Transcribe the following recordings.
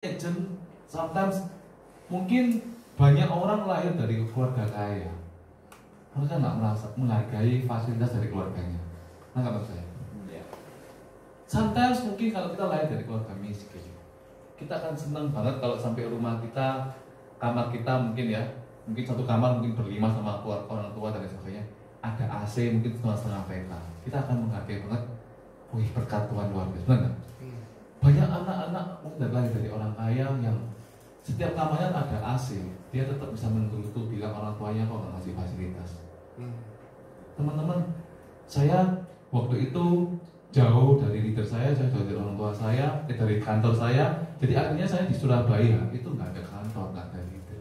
agent sometimes mungkin banyak orang lahir dari keluarga kaya, mereka nggak merasa menghargai fasilitas dari keluarganya. Nggak saya. Sometimes mungkin kalau kita lahir dari keluarga miskin, kita akan senang banget kalau sampai rumah kita, kamar kita mungkin satu kamar mungkin berlima sama orang tua dan sebagainya, ada AC mungkin setengah peta, kita akan menghargai banget. Wih, berkat Tuhan luar biasa, benar nggak? Banyak anak-anak mungkin lahir dari orang kaya yang setiap kamarnya ada AC, dia tetap bisa menggerutu bilang orang tuanya kok nggak ngasih fasilitas. Teman-teman, saya waktu itu jauh dari leader saya jauh dari orang tua saya, dari kantor saya. Jadi akhirnya saya di Surabaya itu nggak ada kantor, nggak ada leader.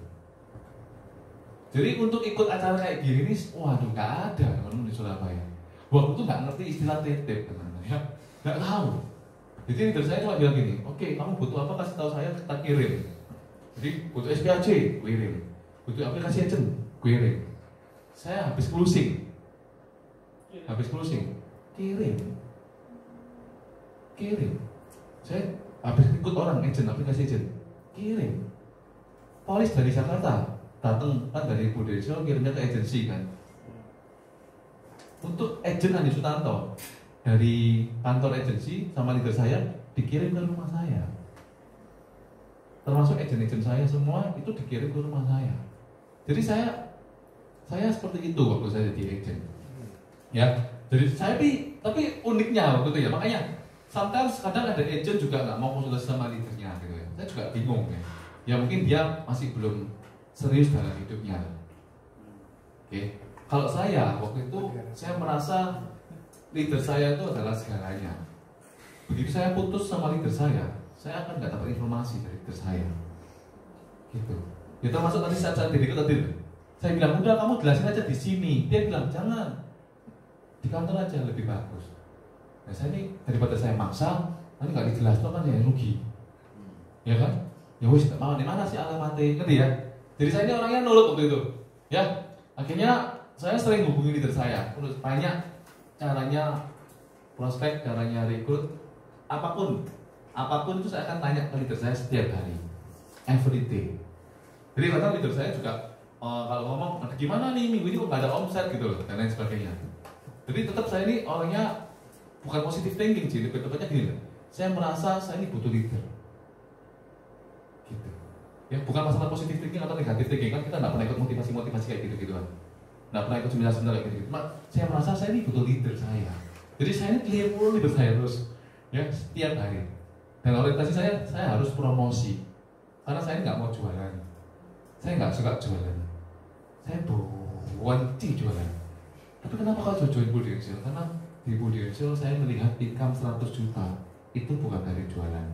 Jadi untuk ikut acara kayak gini nih, waduh nggak ada teman-teman di Surabaya. Waktu itu nggak ngerti istilah titip teman-teman ya, nggak tahu. Jadi leader saya cuma bilang gini, oke, kamu butuh apa kasih tahu saya, kita kirim. Jadi butuh SPAC, kirim. Butuh aplikasi agent, kirim. Saya habis closing, kirim. Saya habis ikut orang agent, aplikasi agent, kirim. Polis dari Jakarta datang kan dari Budeso, kirimnya ke agensi kan. Untuk agent Andi Sutanto dari kantor agensi sama leader saya dikirim ke rumah saya. Termasuk agent-agent saya semua itu dikirim ke rumah saya. Jadi saya seperti itu waktu saya jadi agent. Ya, jadi saya tapi uniknya waktu itu ya, makanya sometimes kadang ada agent juga nggak mau konsultasi sama leadernya gitu ya. Saya juga bingung ya. Ya mungkin dia masih belum serius dalam hidupnya. Oke. Kalau saya waktu itu saya merasa leader saya itu adalah segalanya. Begitu saya putus sama leader saya akan nggak dapat informasi dari leader saya. Gitu. Ya termasuk tadi saat diriku tadi. Saya bilang udah kamu jelasin aja di sini. Dia bilang jangan, di kantor aja lebih bagus. Nah saya ini daripada saya maksa, nanti nggak dijelas tuh kan saya rugi. Ya kan? Ya wis mau di mana sih alamatnya, ngerti ya? Jadi saya ini orangnya nurut waktu itu. Ya, akhirnya saya sering hubungi leader saya, terus banyak caranya prospek, caranya rekrut, apapun itu saya akan tanya ke leader saya setiap hari, every day. Jadi kadang leader saya juga kalau ngomong, gimana nih minggu ini kok nggak ada omset gitu loh, dan lain sebagainya. Jadi tetap saya ini orangnya bukan positive thinking sih, lebih tepatnya gini loh. Saya merasa saya ini butuh leader. Gitu. Ya bukan masalah positive thinking atau negative thinking, kan kita nggak pernah ikut motivasi kayak gitu kan. Nggak pernah ikut seminar kayak gitu. Saya merasa saya ini butuh leader saya. Jadi saya ini clear leader saya terus, ya setiap hari. Dan orientasi saya harus promosi, karena saya nggak mau jualan. Saya nggak suka jualan. Saya benci jualan. Tapi kenapa kalau join Budiansel? Karena di Budiansel saya melihat income 100 juta itu bukan dari jualan.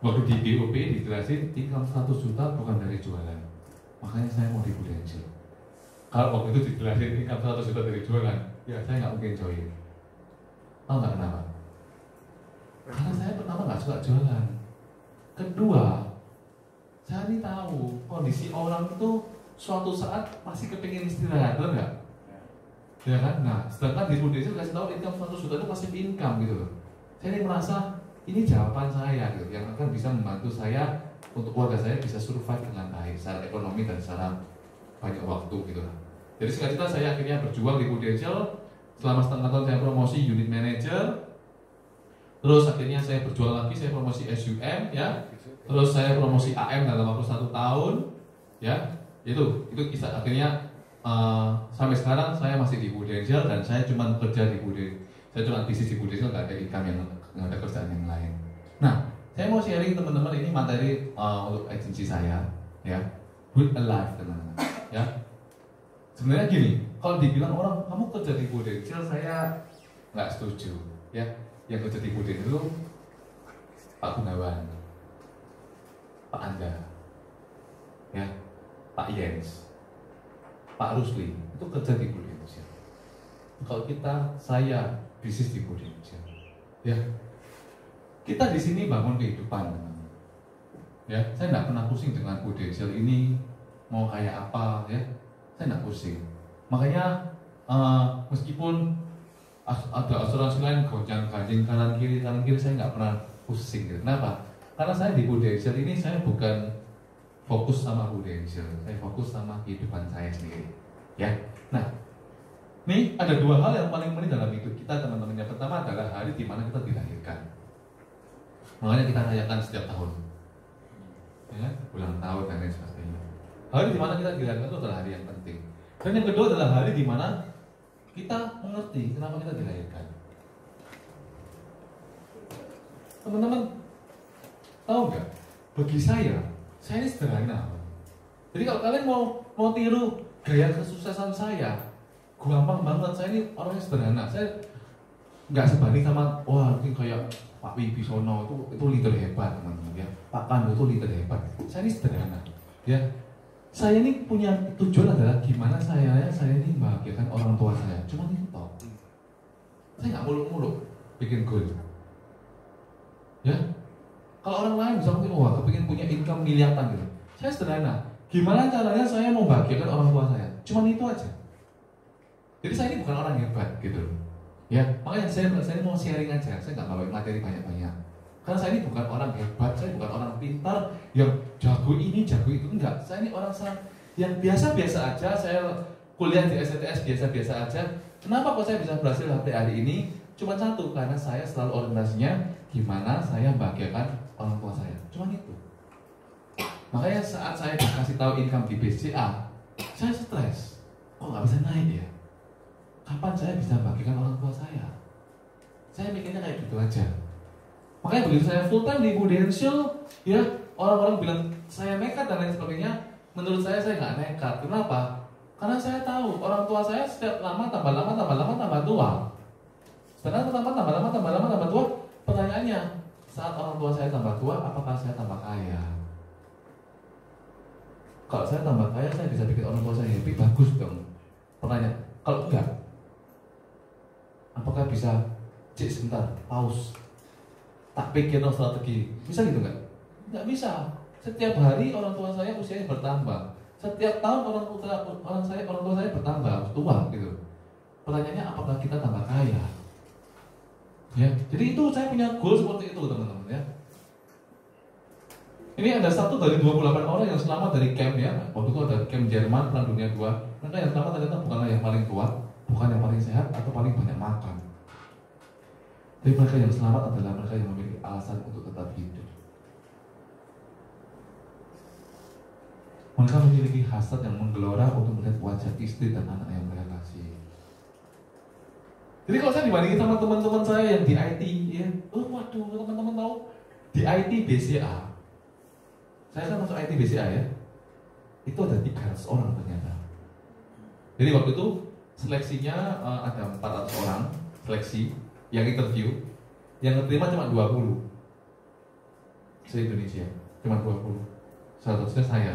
Waktu di BOP dijelasin income 100 juta bukan dari jualan. Makanya saya mau di Budiansel. Kalau waktu itu dijelasin income 100 juta dari jualan, ya saya nggak mungkin join. Tahu nggak kenapa? Karena saya pertama nggak suka jualan. Kedua, saya ini tahu kondisi orang itu suatu saat masih kepingin istirahat, benar nggak? Ya kan? Nah, sedangkan di Budiansel kasih tahu income 100 juta itu masih income gitu loh. Saya ini merasa ini jawaban saya gitu, yang akan bisa membantu saya untuk keluarga saya bisa survive dengan baik secara ekonomi dan secara banyak waktu gitu lah. Jadi singkat cerita saya akhirnya berjuang di Budiansel selama setengah tahun. Saya promosi unit manager, terus akhirnya saya berjuang lagi, saya promosi SUM ya, terus saya promosi AM dalam waktu 1 tahun ya. Itu kisah akhirnya sampai sekarang saya masih di Budiansel dan saya cuma kerja di Budiansel. Saya cuma bisnis di Budiansel, nggak ada income yang nggak ada kerjaan yang lain. Nah, saya mau sharing teman-teman ini materi untuk agensi saya ya, Build Alive teman-teman ya. Sebenarnya gini, kalau dibilang orang kamu kerja di Budiansel, saya nggak setuju ya. Yang kerja di Budiansel itu Pak Gunawan, Pak Anda ya, Pak Jens, Pak Rusli itu kerja di Budiansel. Kalau saya bisnis di Budiansel ya. Kita di sini bangun kehidupan teman-teman ya. Saya nggak pernah pusing dengan Budiansel ini mau kayak apa ya. Saya nggak pusing. Makanya meskipun ada asuransi lain gonjang ganjing kanan kiri, saya nggak pernah pusing gitu. Kenapa? Karena saya di Prudential ini saya bukan fokus sama Prudential, saya fokus sama kehidupan saya sendiri. Ya, nah, nih ada dua hal yang paling penting dalam hidup kita teman-teman. Yang pertama adalah hari di mana kita dilahirkan. Makanya kita rayakan setiap tahun, ya, ulang tahun dan lain sebagainya. Hari di mana kita dilahirkan itu adalah hari yang penting. Dan yang kedua adalah hari di mana kita mengerti kenapa kita dilahirkan. Teman-teman, tahu nggak? Bagi saya ini sederhana. Jadi kalau kalian mau tiru gaya kesuksesan saya, gampang banget. Saya ini orangnya sederhana. Saya nggak sebanding sama mungkin kayak Pak Wibisono itu leader hebat, teman-teman ya. Pak Pandu itu leader hebat. Saya ini sederhana, ya. Saya ini punya tujuan adalah gimana saya ini membahagiakan orang tua saya. Cuma itu toh. Saya nggak muluk-muluk bikin goal. Ya, kalau orang lain bisa mungkin kepingin punya income miliaran gitu. Saya sederhana. Gimana caranya saya membahagiakan orang tua saya? Cuma itu aja. Jadi saya ini bukan orang hebat gitu. Ya, makanya saya mau sharing aja. Saya nggak bawa materi banyak-banyak. Karena saya ini bukan orang hebat, saya bukan orang pintar yang jago ini, jago itu, enggak. Saya ini orang yang biasa-biasa aja. Saya kuliah di STS biasa-biasa aja. Kenapa kok saya bisa berhasil sampai hari ini? Cuma satu, karena saya selalu orientasinya gimana saya membahagiakan orang tua saya. Cuma itu. Makanya saat saya dikasih tahu income di BCA, saya stres. Kok nggak bisa naik ya? Kapan saya bisa membahagiakan orang tua saya? Saya mikirnya kayak gitu aja. Makanya begitu saya full time di Prudential, ya orang-orang bilang saya nekat dan lain sebagainya. Menurut saya nggak nekat. Kenapa? Karena saya tahu orang tua saya setiap lama tambah tua. Setelah tambah tua, pertanyaannya, saat orang tua saya tambah tua, apakah saya tambah kaya? Kalau saya tambah kaya, saya bisa bikin orang tua saya happy, bagus dong. Pertanyaan, kalau enggak, apakah bisa cek sebentar, pause, tak pikir strategi, bisa gitu nggak? Nggak bisa. Setiap hari orang tua saya usianya bertambah. Setiap tahun orang tua saya bertambah tua gitu. Pertanyaannya, apakah kita tambah kaya? Ya, jadi itu saya punya goal seperti itu teman-teman ya. Ini ada satu dari 28 orang yang selamat dari camp ya. Waktu itu ada camp Jerman Perang Dunia II. Mereka yang selamat ternyata bukanlah yang paling tua, bukan yang paling sehat atau paling banyak makan. Tapi mereka yang selamat adalah mereka yang memiliki alasan untuk tetap hidup. Mereka memiliki hasrat yang menggelora untuk melihat wajah istri dan anak yang mereka kasih. Jadi kalau saya dibandingin sama teman-teman saya yang di IT, ya, waduh, teman-teman tahu di IT BCA. Saya kan masuk IT BCA ya. Itu ada 300 orang ternyata. Jadi waktu itu seleksinya ada 400 orang seleksi yang interview, yang keterima cuma 20 se-Indonesia, cuma 20. Salah satunya saya.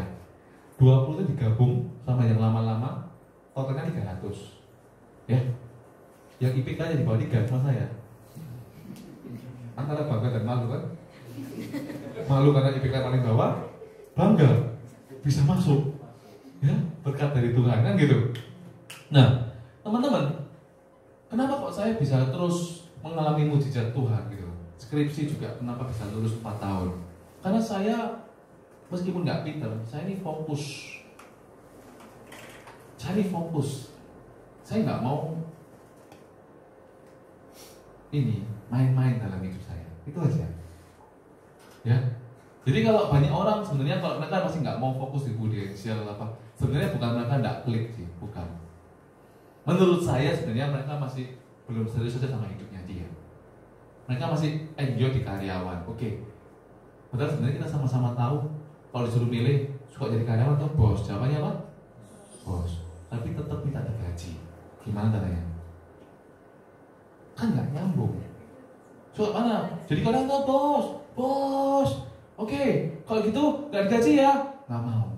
20 itu digabung sama yang lama-lama, totalnya 300. Ya. Yang IPK-nya di bawah 3 sama saya. Antara bangga dan malu kan? Malu karena IPK paling bawah, bangga bisa masuk. Ya, berkat dari Tuhan kan gitu. Nah, teman-teman, kenapa kok saya bisa terus mengalami mujizat Tuhan gitu? Skripsi juga kenapa bisa lulus 4 tahun? Karena saya meskipun nggak pinter, saya ini fokus. Saya nggak mau ini main-main dalam hidup saya. Itu aja. Ya. Jadi kalau banyak orang sebenarnya kalau mereka masih nggak mau fokus di Prudential apa, sebenarnya bukan mereka nggak klik sih, bukan. Menurut saya sebenarnya mereka masih belum serius saja sama hidupnya dia. Mereka masih enjoy di karyawan. Oke. Padahal sebenarnya kita sama-sama tahu kalau disuruh milih suka jadi karyawan atau bos, jawabannya apa? Bos. Tapi tetap minta ada gaji. Gimana caranya? Kan nggak nyambung. Suka mana? Jadi karyawan atau bos? Bos. Oke. Kalau gitu nggak digaji ya? Nggak mau.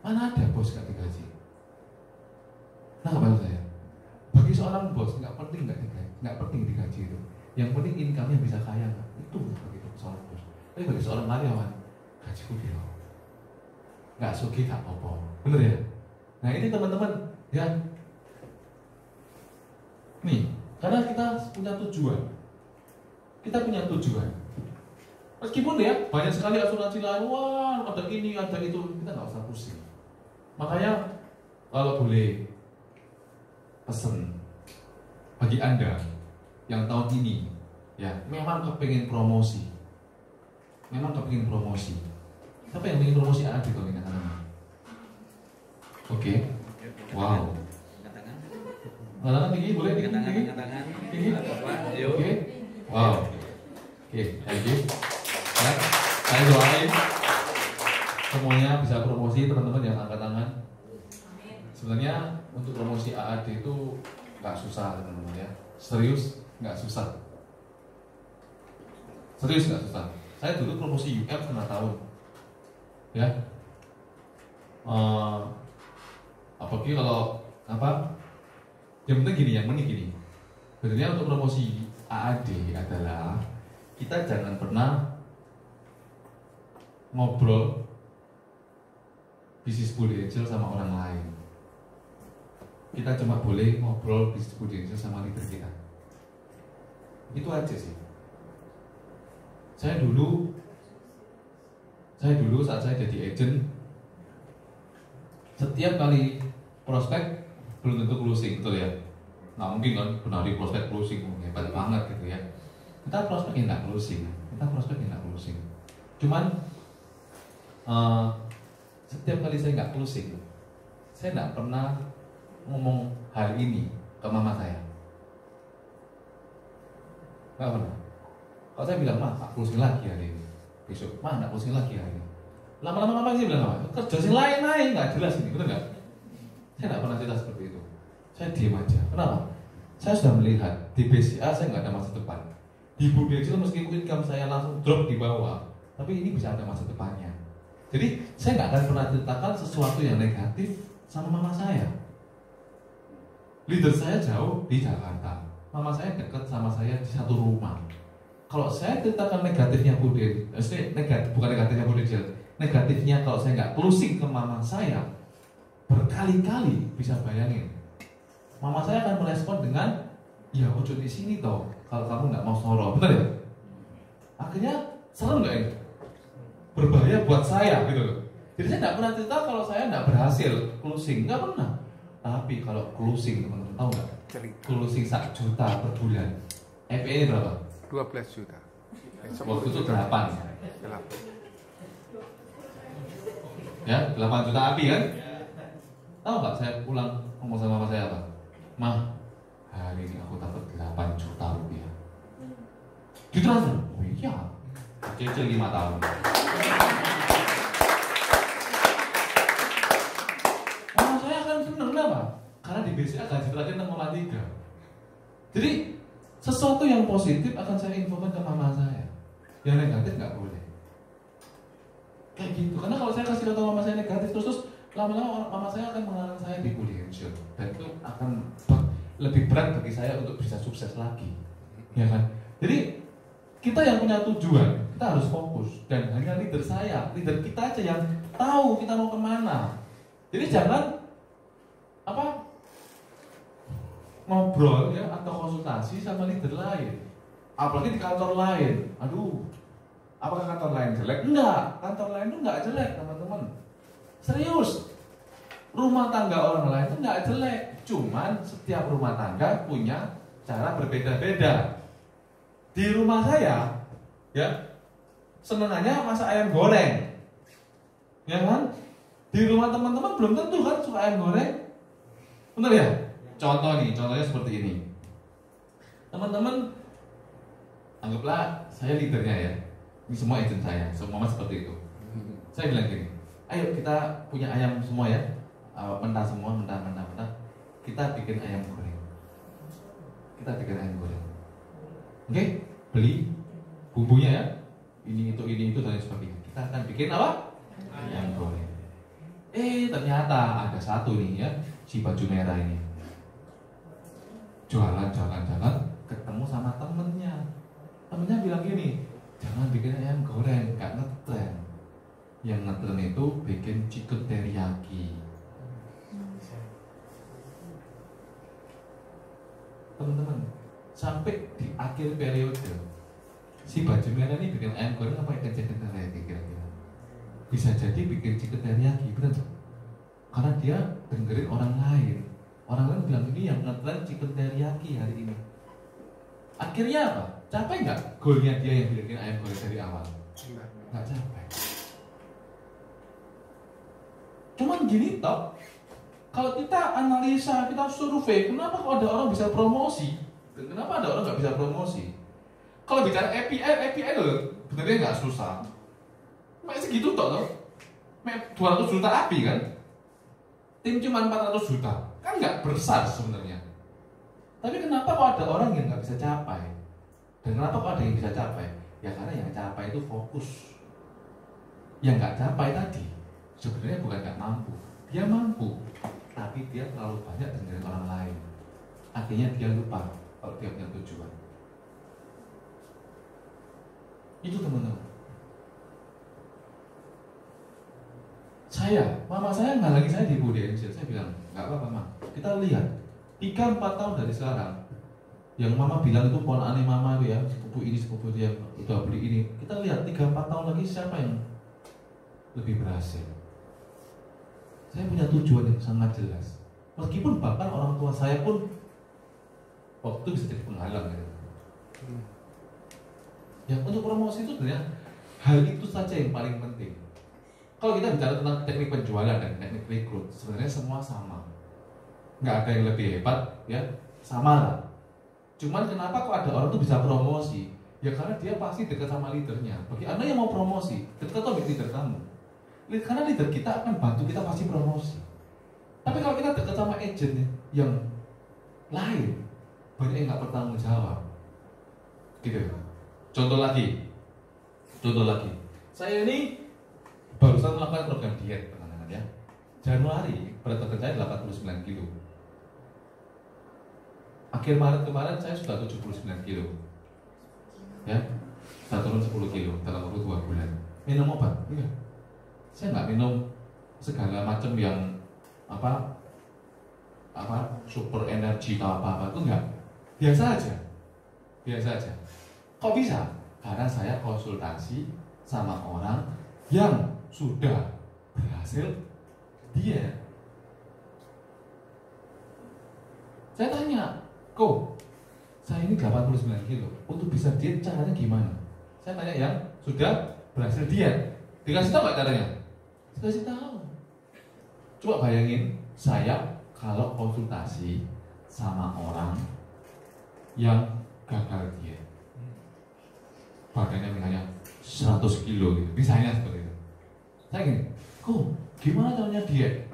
Mana ada bos nggak digaji? Nah, maksud saya, bagi seorang bos nggak penting digaji itu. Yang penting income-nya bisa kaya nggak? Itu bagi seorang bos. Tapi bagi seorang karyawan, gajiku kilo, nggak sugi nggak apa-apa, bener ya? Nah ini teman-teman, ya, nih, karena kita punya tujuan, Meskipun ya banyak sekali asuransi lain, wah ada ini, ada itu, kita nggak usah pusing. Makanya kalau boleh pesen bagi Anda yang tahun ini ya memang kepingin promosi, siapa yang ingin promosi AD tahun ini? Oke, wow. Tangan tinggi, boleh tinggi? Tinggi? Oke, wow. Oke, thank you. Saya doain semuanya bisa promosi, teman-teman yang angkat tangan. Sebenarnya untuk promosi AAD itu nggak susah, teman-teman ya. Serius nggak susah. Saya dulu promosi UM setengah tahun, ya. Apalagi kalau apa? Yang penting gini, yang penting gini. Sebenarnya untuk promosi AAD adalah kita jangan pernah ngobrol bisnis prudential sama orang lain. Kita cuma boleh ngobrol bisnis prudential sama leader kita. Itu aja sih. Saya dulu saat saya jadi agent, setiap kali prospek belum tentu closing, betul ya? Nggak mungkin kan benar di prospek closing, hebat banget gitu ya. Kita prospeknya nggak closing. Cuman setiap kali saya nggak closing, saya nggak pernah ngomong hal ini ke mama saya. Nggak pernah. Kalau saya bilang, "Ma, tak closing lagi hari ini." Besok, "Ma, nggak closing lagi hari ini." Lama-lama mama sih bilang, "Ma, kerja sing lain nggak jelas ini," betul nggak? Saya nggak pernah cerita seperti itu. Saya diam aja. Kenapa? Saya sudah melihat di BCA saya nggak ada masa depan. Di Prudential meskipun income saya langsung drop di bawah, tapi ini bisa ada masa depannya. Jadi saya nggak akan pernah ceritakan sesuatu yang negatif sama mama saya. Leader saya jauh di Jakarta, mama saya dekat sama saya di satu rumah. Kalau saya ceritakan negatifnya Prudential, bukan negatifnya Prudential, negatifnya kalau saya nggak closing ke mama saya berkali-kali, bisa bayangin. Mama saya akan merespon dengan, "Ya ojo di sini toh, kalau kamu nggak mau soro," betul ya? Akhirnya serem nggak ini? Berbahaya buat saya gitu loh. Jadi saya nggak pernah cerita kalau saya nggak berhasil closing, nggak pernah. Tapi kalau closing, teman-teman tahu nggak? Closing 1 juta per bulan. FE berapa? 12 juta. Waktu itu 8. Ya, 8 juta api kan? Tahu nggak saya pulang ngomong sama mama saya apa? "Ma, hari ini aku dapat 8 juta rupiah." Ditransfer? Oh iya, cicil 5 tahun. Mama saya akan seneng, kenapa? Karena di BCA gaji terakhir 6,3. Jadi sesuatu yang positif akan saya infokan ke mama saya. Yang negatif nggak boleh. Kayak gitu. Karena kalau saya kasih tahu mama saya negatif terus lama-lama mama saya akan mengarang saya di Prudential, dan itu akan lebih berat bagi saya untuk bisa sukses lagi, ya kan? Jadi kita yang punya tujuan, kita harus fokus, dan hanya leader kita aja yang tahu kita mau kemana. Jadi jangan ngobrol ya atau konsultasi sama leader lain, apalagi di kantor lain. Aduh, apakah kantor lain jelek? Enggak, kantor lain itu enggak jelek, teman-teman. Serius, rumah tangga orang lain itu nggak jelek, cuman setiap rumah tangga punya cara berbeda-beda. Di rumah saya, ya, senengannya masak ayam goreng, ya kan? Di rumah teman-teman belum tentu kan suka ayam goreng, bener ya? Contohnya seperti ini. Teman-teman, anggaplah saya leadernya ya, ini semua agent saya, semua seperti itu. Saya bilang gini, "Ayo kita punya ayam semua ya, mentah semua, mentah. Kita bikin ayam goreng. Oke? Beli bumbunya ya, ini itu dan lain sebagainya. Kita akan bikin apa? Ayam goreng. Ternyata ada satu nih ya, si baju merah ini jualan, ketemu sama temennya bilang gini, "Jangan bikin ayam goreng, gak ngetren. Yang ngetren itu bikin chicken teriyaki." Teman-teman, sampai di akhir periode si baju merah ini bikin ayam goreng apa ikan chicken teriyaki kira-kira? Bisa jadi bikin chicken teriyaki, benar tuh? Karena dia dengerin orang lain. Orang lain bilang ini yang ngetren chicken teriyaki hari ini. Akhirnya apa? Capek nggak goalnya dia yang bikin ayam goreng dari awal? Nggak capek. Cuman gini toh, kalau kita analisa, kita survei, kenapa kok ada orang bisa promosi? Dan kenapa ada orang nggak bisa promosi? Kalau bicara API loh, benernya nggak susah. Kayak segitu toh, 200 juta API kan? Tim cuma 400 juta, kan nggak besar sebenarnya. Tapi kenapa kok ada orang yang nggak bisa capai? Dan kenapa kok ada yang bisa capai? Ya karena yang capai itu fokus. Yang nggak capai tadi, sebenarnya bukan nggak mampu, dia mampu, tapi dia terlalu banyak dengerin orang lain. Akhirnya dia lupa kalau dia punya tujuan. Itu teman-teman. Mama saya ngalangi saya di Budi Angel. Saya bilang, nggak apa-apa Mama. Kita lihat 3-4 tahun dari sekarang, yang Mama bilang itu ponakan Mama itu ya, sepupu ini sepupu dia udah beli ini. Kita lihat 3-4 tahun lagi siapa yang lebih berhasil. Saya punya tujuan yang sangat jelas. Meskipun bahkan orang tua saya pun waktu itu bisa jadi penghalang gitu. Ya untuk promosi itu sebenarnya hal itu saja yang paling penting. Kalau kita bicara tentang teknik penjualan dan teknik rekrut, sebenarnya semua sama. Nggak ada yang lebih hebat, ya sama lah. Cuman kenapa kok ada orang tuh bisa promosi? Ya karena dia pasti dekat sama leadernya. Bagi Anda yang mau promosi, dekat sama leader kamu. Karena leader kita akan bantu kita pasti promosi. Tapi kalau kita dekat sama agent yang lain, banyak yang nggak bertanggung jawab. Gitu. Contoh lagi. Saya ini barusan melakukan program diet, teman-teman ya. Januari berat badan saya 89 kilo. Akhir Maret kemarin saya sudah 79 kilo. Ya, saya turun 10 kilo dalam waktu 2 bulan. Minum obat? Iya. Saya nggak minum segala macam yang apa super energi atau apa itu enggak. Biasa aja. Kok bisa? Karena saya konsultasi sama orang yang sudah berhasil diet. Saya tanya, kok saya ini 89 kilo, untuk bisa diet caranya gimana? Saya tanya yang sudah berhasil diet. Dikasih tahu nggak caranya? Dikasih tahu. Coba bayangin, saya kalau konsultasi sama orang yang gagal diet, badannya misalnya 100 kilo gitu, misalnya seperti itu. Saya gini, kok gimana caranya diet?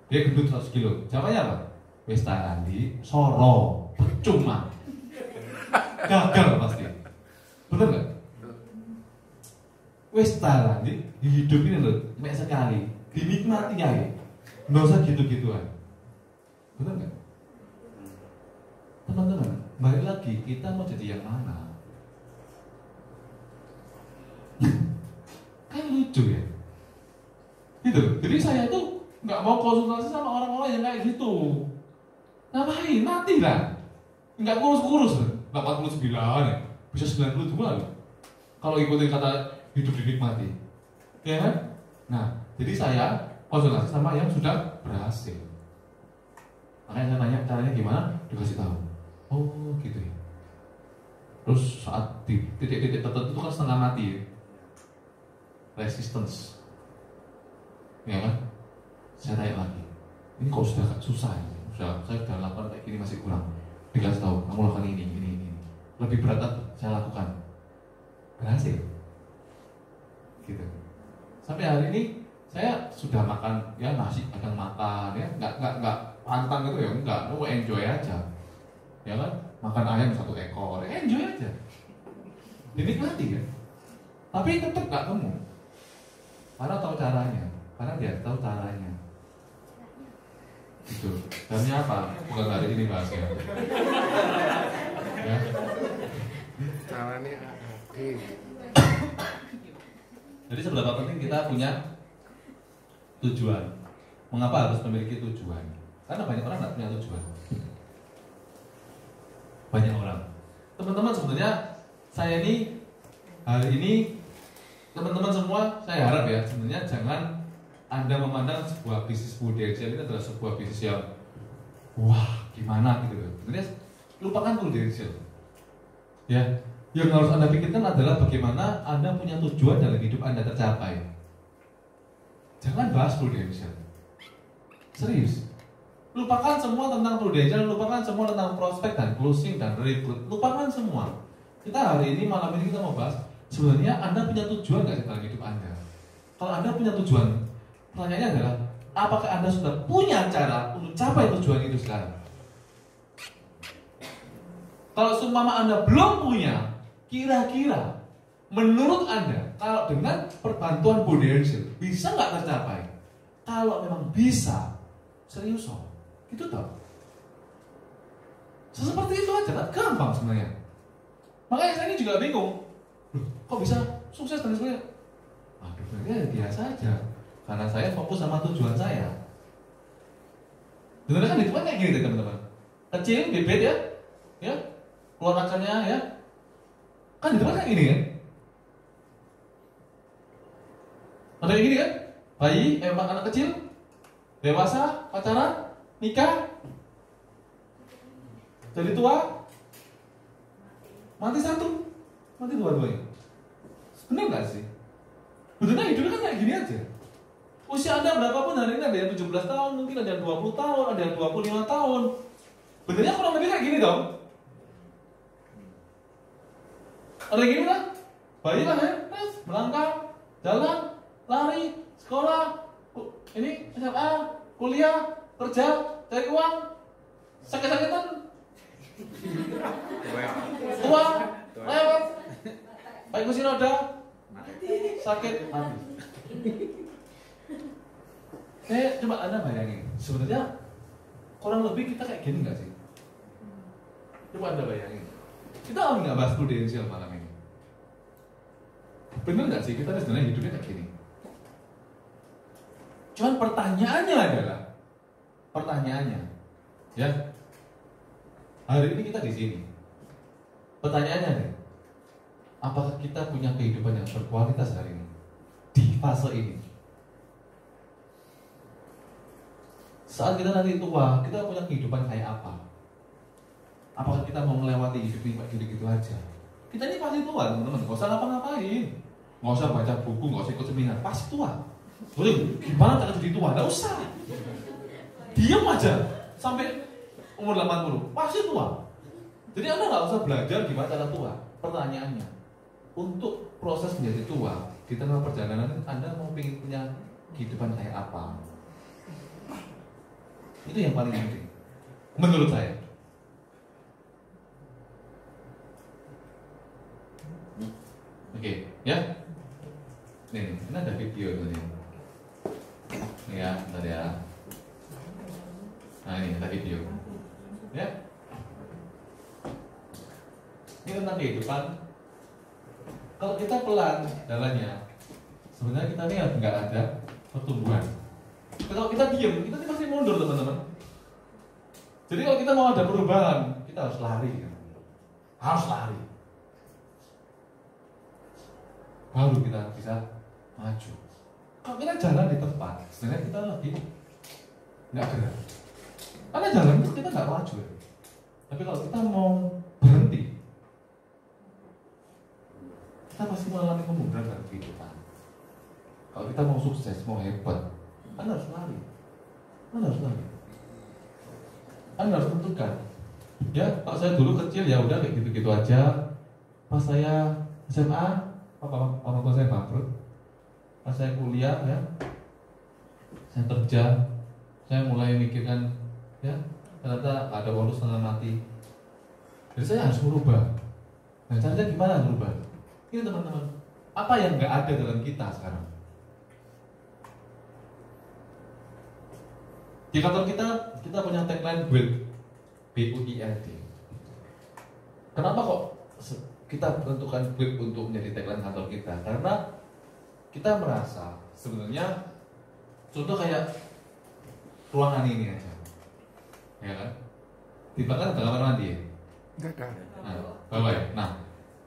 Dia gendut 100 kilo, jawabannya apa? Wis tarandi, soro, percuma, gagal pasti. Betul nggak? Wis tarandi, hidup ini loh, mek sekali, dinikmati ya, nggak usah gitu-gituan. Betul nggak? Teman-teman, balik lagi, kita mau jadi yang mana? Kan lucu ya, gitu. Jadi saya tuh nggak mau konsultasi sama orang-orang yang kayak gitu. Ngapain? Mati lah. Nggak kurus-kurus, 89 ya, bisa 92 loh. Kalau ikutin kata hidup dinikmati, ya kan? Nah, jadi saya konsultasi sama yang sudah berhasil. Makanya saya tanya caranya gimana, dikasih tahu. Oh gitu ya. Terus saat di titik-titik tertentu itu kan setengah mati ya. Resistance, ya kan? Saya tanya lagi, ini kok sudah susah ya? Saya sudah lakukan kayak gini masih kurang. Dikasih tahu, kamu lakukan ini. Lebih berat apa? Saya lakukan. Berhasil. Gitu. Sampai hari ini saya sudah makan ya nasi kadang makan ya, nggak pantang gitu ya, nggak, mau enjoy aja. Ya kan? Makan ayam 1 ekor, enjoy aja. Dinikmati kan? Tapi tetap nggak gemuk. Karena tahu caranya, karena dia tahu caranya. Gitu. Caranya apa? Bukan hari ini bahasnya. Ya. Caranya Jadi seberapa penting kita punya tujuan? Mengapa harus memiliki tujuan? Karena banyak orang nggak punya tujuan. Banyak orang. Teman-teman, sebenarnya saya ini hari ini teman-teman semua, saya harap ya sebenarnya jangan Anda memandang sebuah bisnis prudensial ini adalah sebuah bisnis yang wah gimana gitu loh. Sebenarnya lupakan prudensial. Ya, yang harus Anda pikirkan adalah bagaimana Anda punya tujuan dalam hidup Anda tercapai. Jangan bahas prudensial. Serius. Lupakan semua tentang prudensial, lupakan semua tentang prospek dan closing dan rekrut. Lupakan semua. Kita hari ini, malam ini kita mau bahas sebenarnya Anda punya tujuan nggak sih dalam hidup Anda? Kalau Anda punya tujuan, pertanyaannya adalah apakah Anda sudah punya cara untuk capai tujuan itu sekarang? Kalau seumpama Anda belum punya, kira-kira menurut Anda kalau dengan perbantuan prudensial bisa nggak tercapai? Kalau memang bisa, serius loh, itu toh. Seperti itu aja, kan gampang sebenarnya. Makanya saya ini juga bingung. Loh, kok bisa sukses dan sebagainya? Aduh, ya biasa aja. Karena saya fokus sama tujuan saya. Bener kan itu kan kayak gini teman-teman. Kecil, bibit ya, ya, keluar akarnya ya. Kan itu kan kayak gini kan. Ada yang gini kan? Bayi, anak kecil, dewasa, pacaran, nikah, jadi tua, mati satu, mati dua-duanya. Benar nggak sih? Betulnya hidupnya kan kayak gini aja. Usia Anda berapapun hari ini, ada yang 17 tahun, mungkin ada yang 20 tahun, ada yang 25 tahun. Betulnya kurang lebih kayak gini dong. Ada yang gini kan? Bayi lah ya, melangkah, jalan, lari, sekolah, ini SMA, kuliah, kerja, cari uang, sakit-sakitan, tua, lewat, pakai kursi roda, sakit, mati. Coba Anda bayangin, sebenarnya kurang lebih kita kayak gini nggak sih? Coba Anda bayangin, kita nggak bahas prudensial malam ini. Bener nggak sih kita sebenarnya hidupnya kayak gini? Cuman pertanyaannya adalah, ya, hari ini kita di sini. Pertanyaannya nih, apakah kita punya kehidupan yang berkualitas hari ini di fase ini? Saat kita nanti tua, kita punya kehidupan kayak apa? Apakah kita mau melewati hidup ini gitu-gitu aja? Kita ini pasti tua teman-teman, nggak usah ngapa-ngapain, nggak usah baca buku, nggak usah ikut seminar, pasti tua. Gimana cara jadi tua? Nggak usah. Diam aja sampai umur 80, pasti tua. Jadi Anda nggak usah belajar gimana cara tua. Pertanyaannya, untuk proses menjadi tua di tengah perjalanan Anda mau pengen punya kehidupan kayak apa? Itu yang paling penting menurut saya. Oke, ya. Nih, ini ada video nih. Nih ya, bentar ya. Nah ini ada video. Ya. Ini tentang kehidupan. Kalau kita pelan jalannya, sebenarnya kita ini nggak ada pertumbuhan. Kalau kita diem, kita pasti mundur teman-teman. Jadi kalau kita mau ada perubahan, kita harus lari. Harus lari. Baru kita bisa maju. Kalau kita jalan di tempat, sebenarnya kita lagi nggak gerak. Karena jalan itu kita nggak maju. Tapi kalau kita mau berhenti, kita pasti mengalami kemunduran dalam kehidupan. Kalau kita mau sukses, mau hebat, Anda harus lari. Anda harus lari. Anda harus tentukan. Ya, kalau saya dulu kecil ya udah kayak gitu-gitu aja. Pas saya SMA, orang tua saya bangkrut. Pas saya kuliah ya, saya kerja, saya mulai mikirkan ya ternyata ada uang setengah mati. Jadi saya harus merubah. Nah caranya gimana merubah? Ini teman-teman, apa yang nggak ada dalam kita sekarang? Di kantor kita punya tagline build, BUILD. Kenapa kok kita tentukan build untuk menjadi tagline kantor kita? Karena kita merasa sebenarnya contoh kayak ruangan ini aja, ya kan? Di bawah kan ada kamar mandi ya? Enggak ada. Nah, bawah ya. Nah,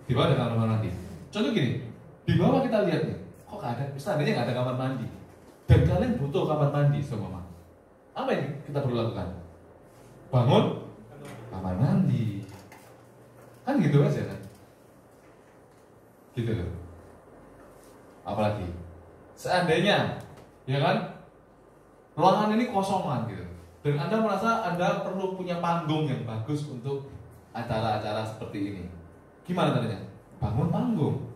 di bawah ada kamar mandi. Contoh gini, di bawah kita lihat nih, kok nggak ada, seandainya nggak ada kamar mandi, dan kalian butuh kamar mandi semua, apa yang kita perlu lakukan? Bangun kamar mandi, kan gitu aja kan? Gitu loh. Apalagi, seandainya, ya kan, ruangan ini kosongan gitu, dan Anda merasa Anda perlu punya panggung yang bagus untuk acara-acara seperti ini. Gimana caranya? Bangun panggung.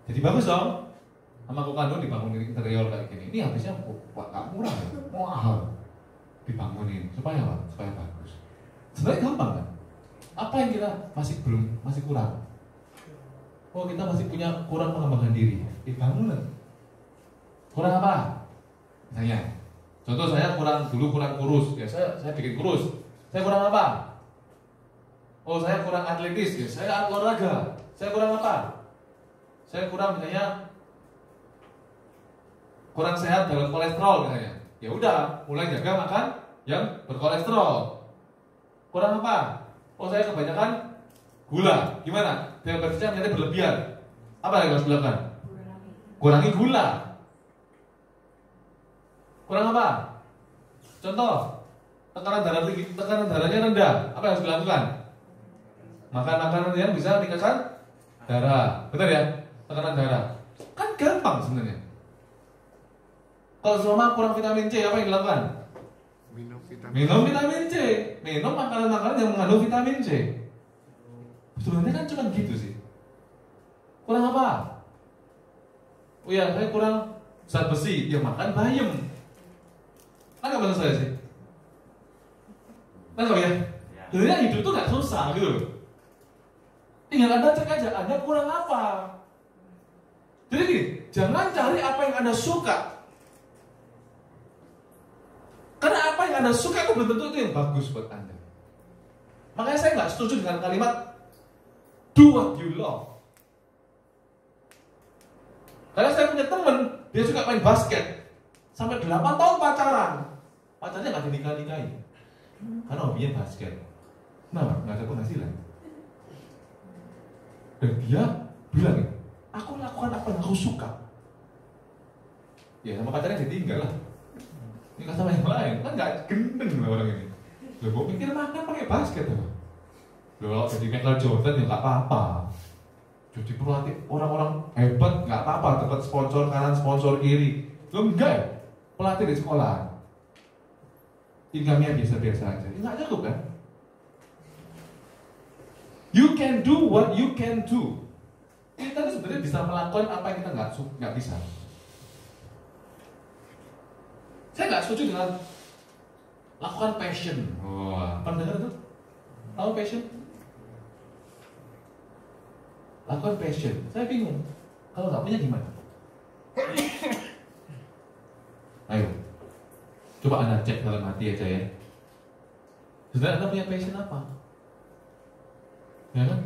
Jadi bagus dong. Sama Kokando dibangun interior kayak gini. Ini habisnya gak murah ya, mahal. Dibangunin supaya apa? Supaya bagus. Sebenarnya gampang kan? Apa yang kita masih kurang? Oh, kita masih punya kurang pengembangan diri. Bangunan. Kurang apa? Misalnya, contoh saya kurang kurus. Ya saya bikin kurus. Saya kurang apa? Oh, saya kurang atletis, ya. Saya olahraga. Saya kurang apa? Saya kurang misalnya kurang sehat dalam kolesterol misalnya. Ya udah, mulai jaga makan yang berkolesterol. Kurang apa? Oh, saya kebanyakan gula. Gimana? Diabetesnya ternyata berlebihan. Apa yang harus dilakukan? Kurangi gula. Kurang apa? Contoh, tekanan darahnya rendah. Apa yang harus dilakukan? Makan makanan yang bisa meningkatkan darah. Benar ya? Tekanan darah. Kan gampang sebenarnya. Kalau selama kurang vitamin C, apa yang dilakukan? Minum vitamin C. Minum makanan-makanan yang mengandung vitamin C. Sebenarnya kan cuma gitu sih. Kurang apa? Oh ya, saya kurang zat besi. Ya makan bayam. Kan gak maksud saya sih? Kan ya? Sebenarnya hidup tuh gak susah gitu loh. Tinggal Anda cek aja, Anda kurang apa. Jadi gini, jangan cari apa yang Anda suka. Karena apa yang Anda suka itu belum tentu itu yang bagus buat Anda. Makanya saya nggak setuju dengan kalimat do what you love. Karena saya punya teman, dia suka main basket. Sampai 8 tahun pacaran. Pacarnya nggak dinikah-nikahi. Karena hobinya basket. Nah, nggak ada penghasilan. Dan dia bilang, aku lakukan apa yang aku suka. Ya sama pacarnya ditinggal lah. Nikah sama yang lain, kan gak gendeng orang ini. Loh, gue pikir makan pakai basket apa? Loh, jadi Michael Jordan ya gak apa-apa. Jadi pelatih orang-orang hebat gak apa-apa, dapat sponsor kanan, sponsor kiri. Loh enggak ya? Pelatih di sekolah. Income-nya biasa-biasa aja. Nggak cukup kan? You can do what you can do. Kita tuh sebenarnya bisa melakukan apa yang kita nggak bisa. Saya nggak setuju dengan lakukan passion. Wah, pendengar itu tahu passion? Lakukan passion. Saya bingung. Kalau nggak punya gimana? Ayo, coba Anda cek dalam hati aja ya. Sebenarnya Anda punya passion apa? Ya kan?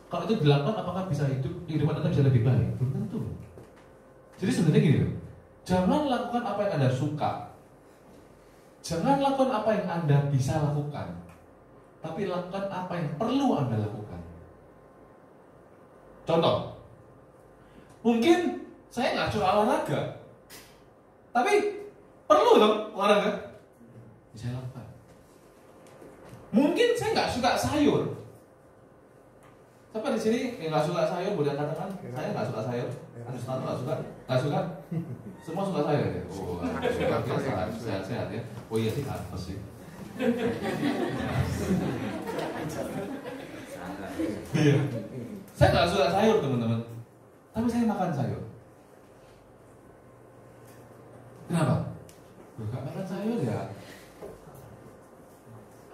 Kalau itu dilakukan, apakah bisa kehidupan Anda bisa lebih baik? Belum tentu. Jadi sebenarnya gini loh, jangan lakukan apa yang Anda suka. Jangan lakukan apa yang Anda bisa lakukan. Tapi lakukan apa yang perlu Anda lakukan. Contoh, mungkin saya nggak suka olahraga, tapi perlu dong olahraga. Bisa lakukan. Mungkin saya nggak suka sayur. Siapa di sini yang nggak suka sayur boleh katakan? Saya nggak suka sayur. Ada satu nggak suka? Nggak suka? Semua suka sayur ya? Oh, sehat-sehat ya. Oh iya sih, apa sih? Iya. Saya nggak suka sayur teman-teman, tapi saya makan sayur. Kenapa? Nggak makan sayur ya.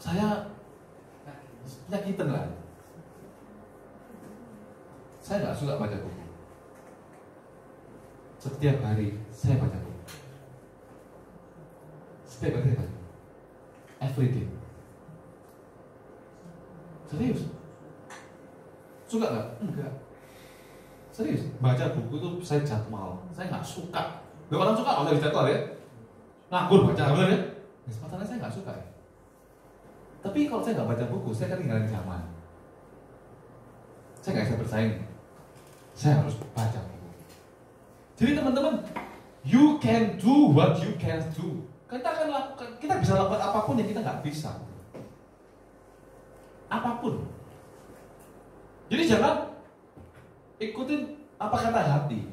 Saya penyakitan lah. Saya nggak suka baca buku. Setiap hari saya baca buku. Setiap hari saya baca. Every day. Serius? Suka nggak? Enggak. Serius? Baca buku itu saya jadwal. Saya nggak suka. Kalau orang suka, kalau jadwal ya. Nganggur baca, bener ya? Masalahnya saya nggak suka ya. Tapi kalau saya nggak baca buku, saya kan tinggalin zaman. Saya nggak bisa bersaing saya harus baca buku. Jadi teman-teman, you can do what you can do. Kita akan lakukan, kita bisa lakukan apapun yang kita nggak bisa. Apapun. Jadi jangan ikutin apa kata hati.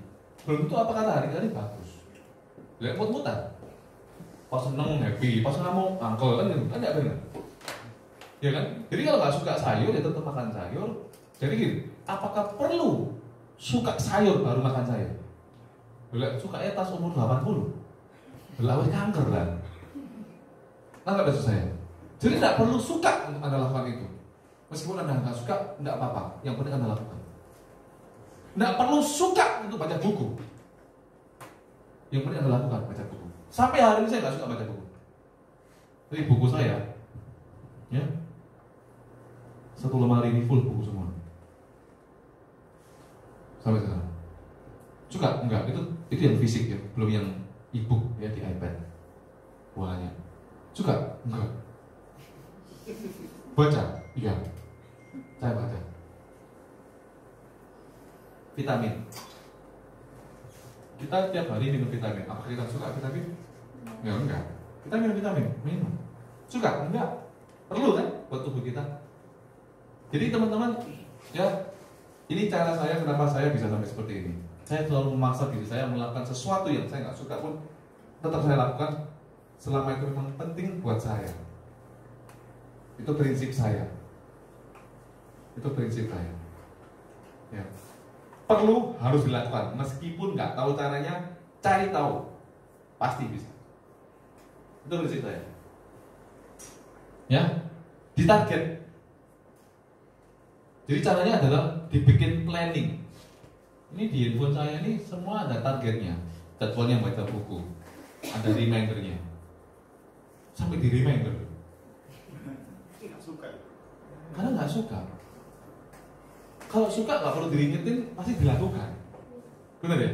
Belum tentu apa kata hari bagus. Lihat mut-mutan. Pas seneng happy, pas ngamuk angkel kan nggak benar. Ya kan? Jadi kalau nggak suka sayur ya tetap makan sayur. Jadi gini, apakah perlu suka sayur baru makan sayur? Bila sukanya tas umur 80, belawai kanker kan? Nggak maksud saya. Jadi tidak perlu suka untuk Anda lakukan itu. Meskipun Anda nggak suka, tidak apa-apa. Yang penting Anda lakukan. Tidak perlu suka untuk baca buku. Yang penting Anda lakukan baca buku. Sampai hari ini saya nggak suka baca buku. Jadi buku saya, ya, satu lemari ini full buku semua. Sampai sekarang. Suka? Enggak, itu yang fisik ya, belum yang e-book ya di iPad. Buahnya. Suka? Enggak. Baca? Iya. Saya baca. Vitamin. Kita tiap hari minum vitamin. Apakah kita suka vitamin? Enggak. Kita minum vitamin, minum. Suka? Enggak. Perlu kan buat tubuh kita. Jadi teman-teman, ya, ini cara saya kenapa saya bisa sampai seperti ini. Saya selalu memaksa diri saya melakukan sesuatu yang saya nggak suka pun tetap saya lakukan selama itu memang penting buat saya. Itu prinsip saya. Itu prinsip saya. Ya. Perlu harus dilakukan meskipun nggak tahu caranya, cari tahu, pasti bisa. Itu prinsip saya. Ya, ditarget. Jadi caranya adalah dibikin planning. Ini di handphone saya ini semua ada targetnya, jadwalnya baca buku, ada remindernya, sampai di reminder. Nggak suka. Karena nggak suka. Kalau suka nggak perlu diingetin, pasti dilakukan. Benar ya?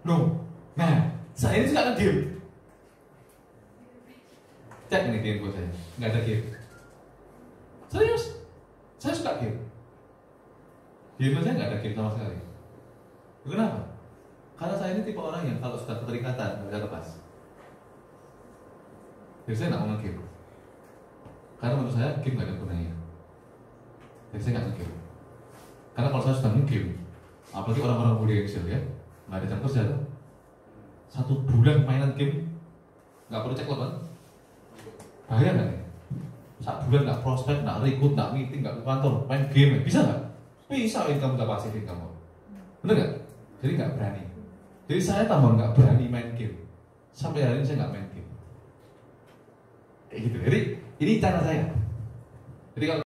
No. Nah, saya ini suka nge-game. Cek nih di handphone saya, nggak ada game. Serius? Saya suka game. Di handphone saya nggak ada game sama sekali. Kenapa? Karena saya ini tipe orang yang kalau sudah keterikatan nggak bisa lepas. Jadi saya nggak mau nge-game. Karena menurut saya game nggak ada gunanya. Jadi saya nggak nge-game. Karena kalau saya sudah nge-game, apalagi orang-orang budi Excel ya, nggak ada jam kerja tuh. 1 bulan mainan game, nggak perlu cek logon. Bahaya nggak nih? 1 bulan nggak prospek, nggak rekrut, nggak meeting, nggak ke kantor, main game, bisa nggak? Bisa, income udah pasif income. Bener nggak? Jadi nggak berani. Jadi saya tambah nggak berani main game. Sampai hari ini saya nggak main game. Kayak gitu. Jadi ini cara saya. Jadi kalau